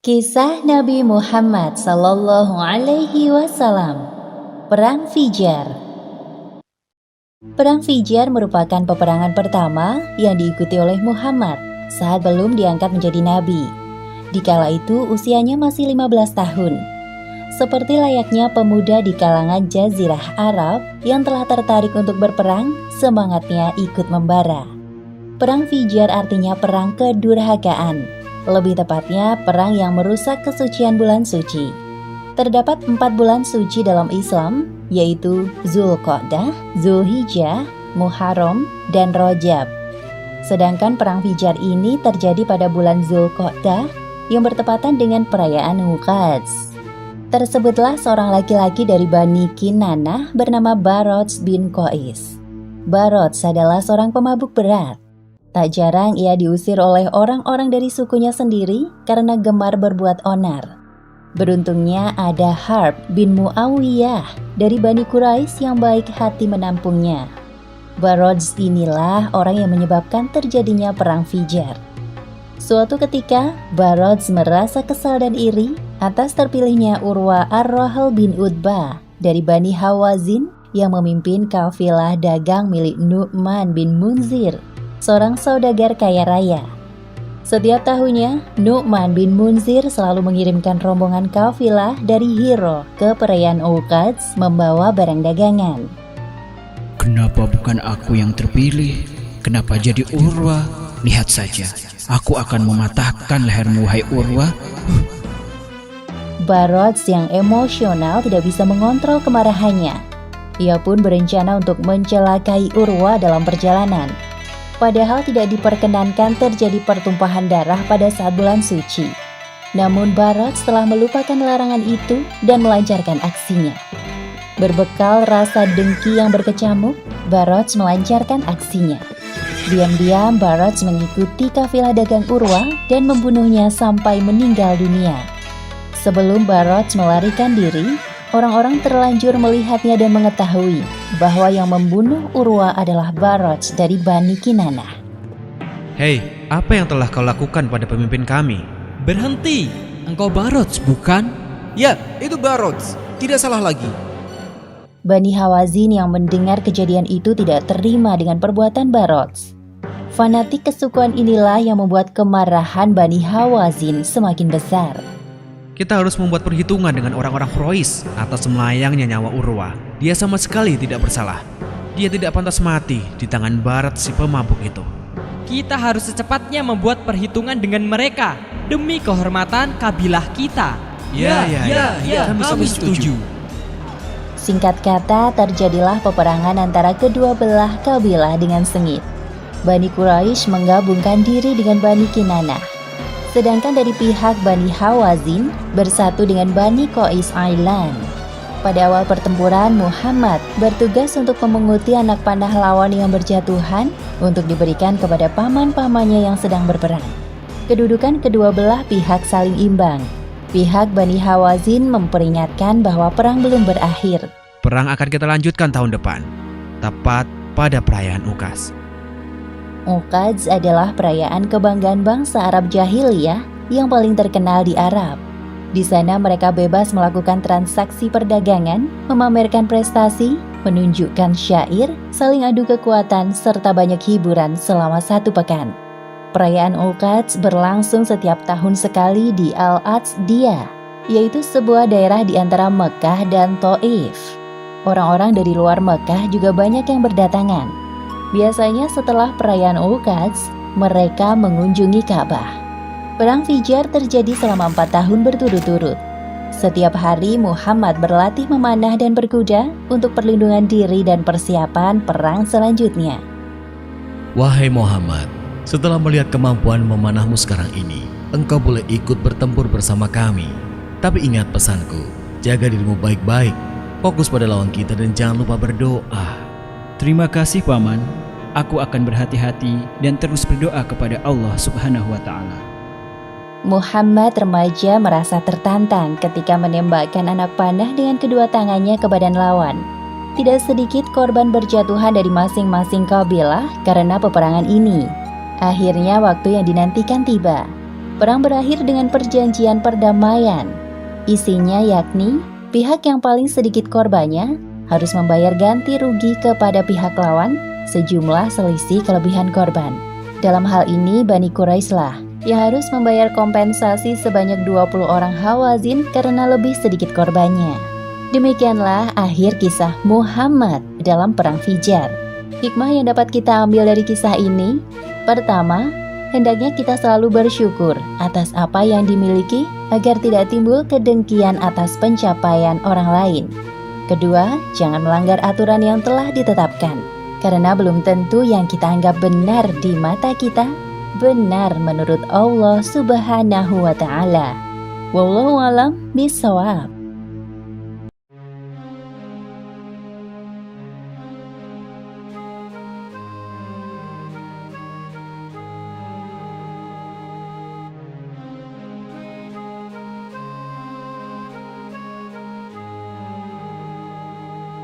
Kisah Nabi Muhammad Sallallahu Alaihi Wasallam. Perang Fijar. Perang Fijar merupakan peperangan pertama yang diikuti oleh Muhammad saat belum diangkat menjadi nabi. Dikala itu usianya masih 15 tahun. Seperti layaknya pemuda di kalangan Jazirah Arab yang telah tertarik untuk berperang, semangatnya ikut membara. Perang Fijar artinya perang kedurhakaan. Lebih tepatnya, perang yang merusak kesucian bulan suci. Terdapat 4 bulan suci dalam Islam, yaitu Zulqa'dah, Zulhijjah, Muharram, dan Rajab. Sedangkan perang Fijar ini terjadi pada bulan Zulqa'dah yang bertepatan dengan perayaan Uqadz. Tersebutlah seorang laki-laki dari Bani Kinanah bernama Barods bin Qais. Barods adalah seorang pemabuk berat. Tak jarang ia diusir oleh orang-orang dari sukunya sendiri karena gemar berbuat onar. Beruntungnya ada Harb bin Muawiyah dari Bani Quraisy yang baik hati menampungnya. Barods inilah orang yang menyebabkan terjadinya perang Fijar. Suatu ketika, Barods merasa kesal dan iri atas terpilihnya Urwa Ar-Rahal bin Utbah dari Bani Hawazin yang memimpin kafilah dagang milik Nu'man bin Munzir, seorang saudagar kaya raya. Setiap tahunnya, Nu'man bin Munzir selalu mengirimkan rombongan kafilah dari Hiro ke perayaan Uqadz membawa barang dagangan. Kenapa bukan aku yang terpilih? Kenapa jadi Urwa? Lihat saja, aku akan mematahkan lehermu, wahai Urwa. Barods yang emosional tidak bisa mengontrol kemarahannya. Ia pun berencana untuk mencelakai Urwa dalam perjalanan. Padahal tidak diperkenankan terjadi pertumpahan darah pada saat bulan suci. Namun Barods telah melupakan larangan itu dan melancarkan aksinya. Berbekal rasa dengki yang berkecamuk, Barods melancarkan aksinya. Diam-diam Barods mengikuti kafilah dagang Urwa dan membunuhnya sampai meninggal dunia. Sebelum Barods melarikan diri, orang-orang terlanjur melihatnya dan mengetahui bahwa yang membunuh Urwa adalah Barods dari Bani Kinanah. Hei, apa yang telah kau lakukan pada pemimpin kami? Berhenti, engkau Barods bukan? Ya, itu Barods, tidak salah lagi. Bani Hawazin yang mendengar kejadian itu tidak terima dengan perbuatan Barods. Fanatik kesukuan inilah yang membuat kemarahan Bani Hawazin semakin besar. Kita harus membuat perhitungan dengan orang-orang Quraisy atas melayangnya nyawa Urwa. Dia sama sekali tidak bersalah. Dia tidak pantas mati di tangan Barat si pemabuk itu. Kita harus secepatnya membuat perhitungan dengan mereka demi kehormatan kabilah kita. Ya, Kami setuju. Singkat kata, terjadilah peperangan antara kedua belah kabilah dengan sengit. Bani Quraisy menggabungkan diri dengan Bani Kinanah. Sedangkan dari pihak Bani Hawazin bersatu dengan Bani Qais Ailan. Pada awal pertempuran, Muhammad bertugas untuk memunguti anak panah lawan yang berjatuhan untuk diberikan kepada paman-pamannya yang sedang berperang. Kedudukan kedua belah pihak saling imbang. Pihak Bani Hawazin memperingatkan bahwa perang belum berakhir. Perang akan kita lanjutkan tahun depan, tepat pada perayaan Uqadz. Uqadz adalah perayaan kebanggaan bangsa Arab jahiliyah yang paling terkenal di Arab. Di sana mereka bebas melakukan transaksi perdagangan, memamerkan prestasi, menunjukkan syair, saling adu kekuatan, serta banyak hiburan selama 1 pekan. Perayaan Uqadz berlangsung setiap tahun sekali di Al-Atsdiyah, yaitu sebuah daerah di antara Mekah dan Thaif. Orang-orang dari luar Mekah juga banyak yang berdatangan. Biasanya setelah perayaan Uqadz, mereka mengunjungi Ka'bah. Perang Fijar terjadi selama 4 tahun berturut-turut. Setiap hari Muhammad berlatih memanah dan berkuda untuk perlindungan diri dan persiapan perang selanjutnya. Wahai Muhammad, setelah melihat kemampuan memanahmu sekarang ini, engkau boleh ikut bertempur bersama kami. Tapi ingat pesanku, jaga dirimu baik-baik, fokus pada lawan kita dan jangan lupa berdoa. Terima kasih Paman, aku akan berhati-hati dan terus berdoa kepada Allah Subhanahu wa Ta'ala. Muhammad remaja merasa tertantang ketika menembakkan anak panah dengan kedua tangannya ke badan lawan. Tidak sedikit korban berjatuhan dari masing-masing kabilah karena peperangan ini. Akhirnya waktu yang dinantikan tiba. Perang berakhir dengan perjanjian perdamaian. Isinya yakni pihak yang paling sedikit korbannya harus membayar ganti rugi kepada pihak lawan sejumlah selisih kelebihan korban. Dalam hal ini Bani Quraisy lah yang harus membayar kompensasi sebanyak 20 orang Hawazin karena lebih sedikit korbannya. Demikianlah akhir kisah Muhammad dalam Perang Fijar. Hikmah yang dapat kita ambil dari kisah ini, pertama, hendaknya kita selalu bersyukur atas apa yang dimiliki agar tidak timbul kedengkian atas pencapaian orang lain. Kedua, jangan melanggar aturan yang telah ditetapkan, karena belum tentu yang kita anggap benar di mata kita, benar menurut Allah Subhanahu wa Ta'ala. Wallahu a'lam bishawab.